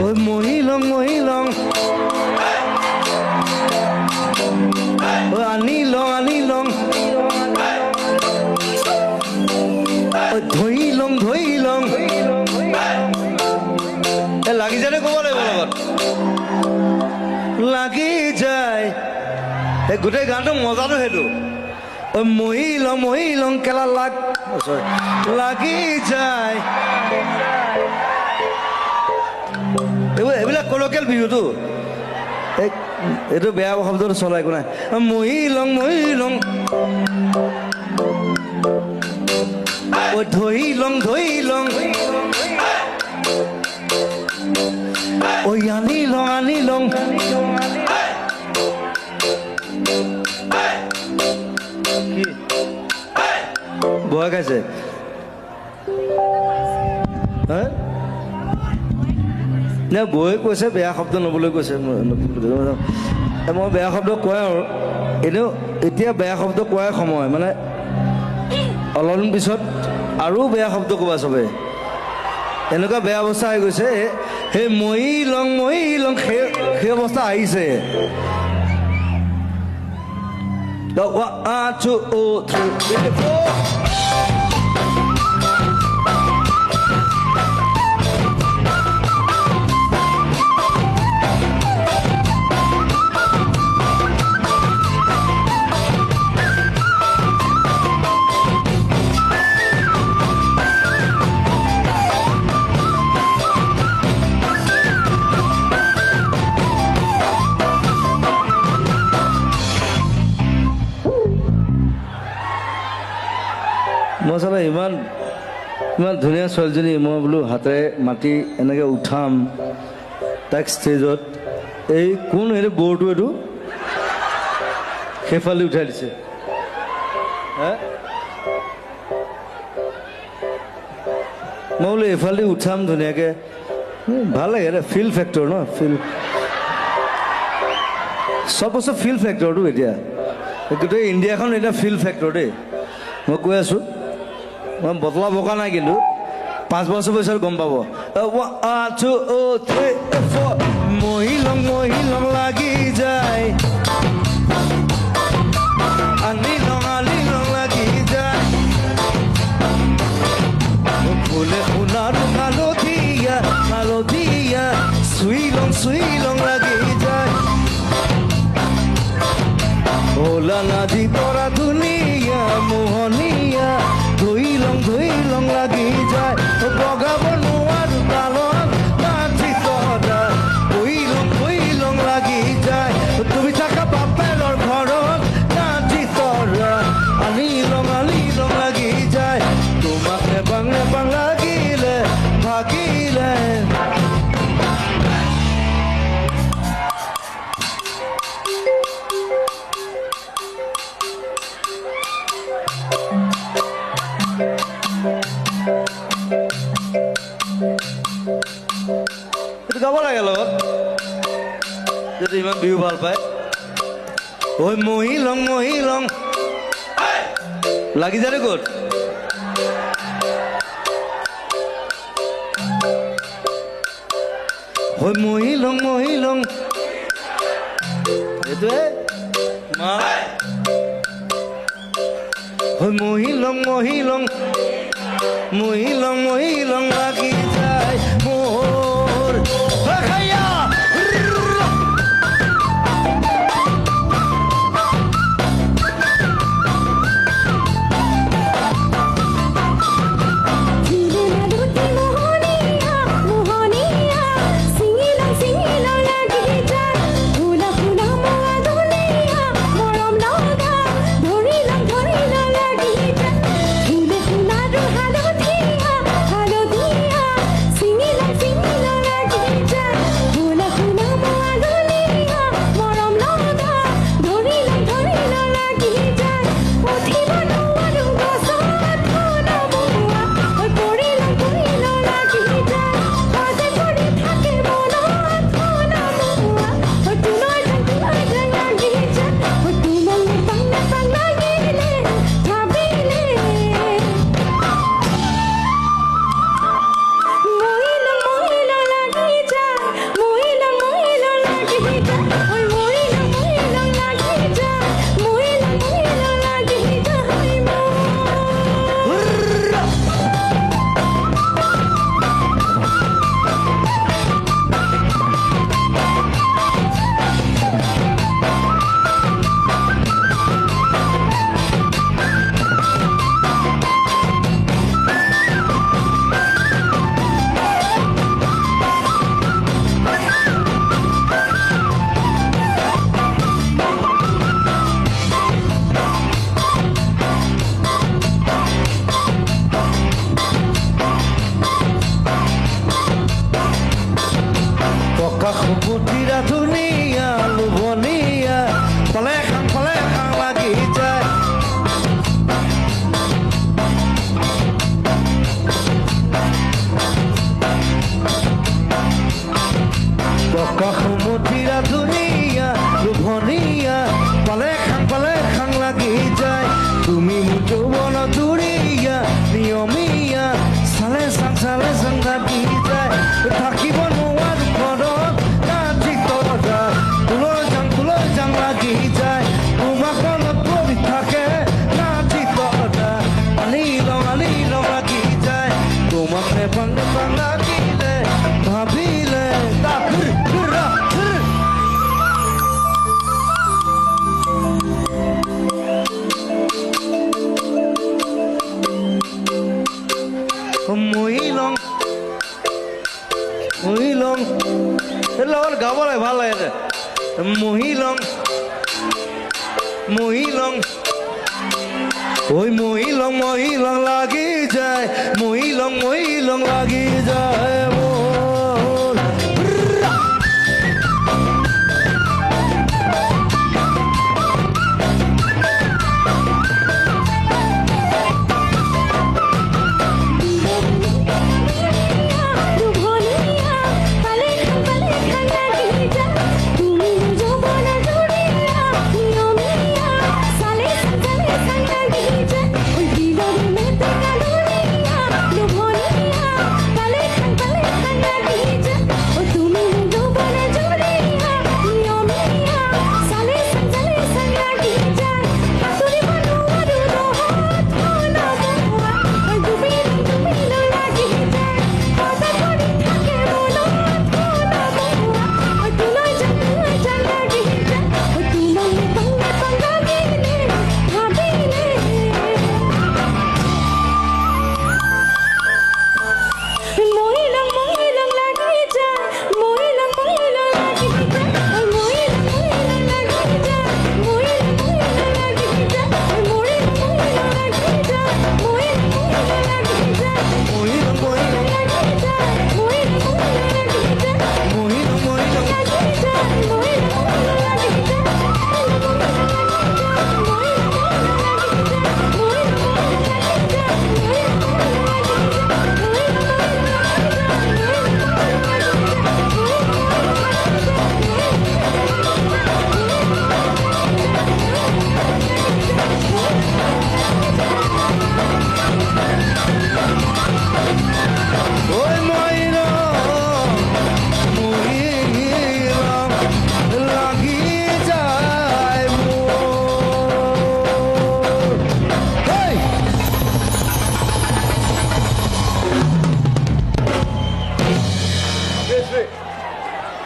ôi mহিলং ôi আনিলং ôi ধৰিলং এ লাগি যায় ক'ব লাগিব লগত লাগি যায় এই গোটেই গানটো মজাটো সেইটো ঐ মহিলং কেলা লাগি যায় এইবিলাক কলকিয়েল বিহুটো এইটো বেয়া শব্দটো চলাই একো নাই মহিলং ঐ ধৰিলং ঐ আনিলং বয় খাইছে নে বৌয়ে কৈছে বেয়া শব্দ নবলৈ কৈছে মই বেয়া শব্দ কয় আৰু এনেও এতিয়া বেয়া শব্দ কোৱাই সময় মানে অলপদিন পিছত আৰু বেয়া শব্দ ক'বা চবে এনেকুৱা বেয়া অৱস্থা হৈ গৈছে সেই মহিলং সেই অৱস্থা আহিছে মই চালে ইমান ধুনীয়া ছোৱালীজনী মই বোলো হাতেৰে মাতি এনেকৈ উঠাম তাইক ষ্টেজত এই কোন এইটো বৰটো এইটো সেইফালে উঠাই দিছে মই বোলো এইফালে উঠাম ধুনীয়াকৈ ভাল লাগে এটা ফিল ফেক্টৰ ন ফিল চব বস্তু ফিল ফেক্টৰটো এতিয়া গোটেই ইণ্ডিয়াখন এতিয়া ফিল ফেক্টৰ দেই মই কৈ আছোঁ মই বটলা বকা নাই কিন্তু 5 বছৰ পিছত গম পাব মহিলং লাগি যায় আনিলং লাগি যায় ফুলে সোণাৰু হালধীয়া চুইলং লাগি যায় ওলা নাজি তৰা ধুনীয়া মোহনীয়া ধুইলং লাগি যায় বগাব নোৱাৰো তালত নাচি তৰা ধুইলং লাগি যায় তুমি থাকা বাপেৰৰ ঘৰত নাচি তৰা আনিলং লাগি যায় তোমাক নেপাং লাগিলে ভাগিলে গাব লাগে লগত যদি ইমান বিহু ভাল পায় ঐ মহিলং লাগি যায় ক'ত ঐ মহিলং এইটোৱে ঐ মহিলং লাগি যায় মোৰ দুৰিয়া নিয়মীয়া চালে চাং লাগি যায় থাকিব নোৱাৰো ঘৰত কাটি তৰা তুলৰ জাং লাগি যায় তোমাক মনত পৰি থাকে কাটি তৰা আলি লং লাগি যায় তোমাক নেপাং লাগিলে ভাবিলে মহিলং এর লগত গাব লাগে ভাল লাগে মহিলং ওই মহিলং লাগি যায় মহিলং লাগি যায়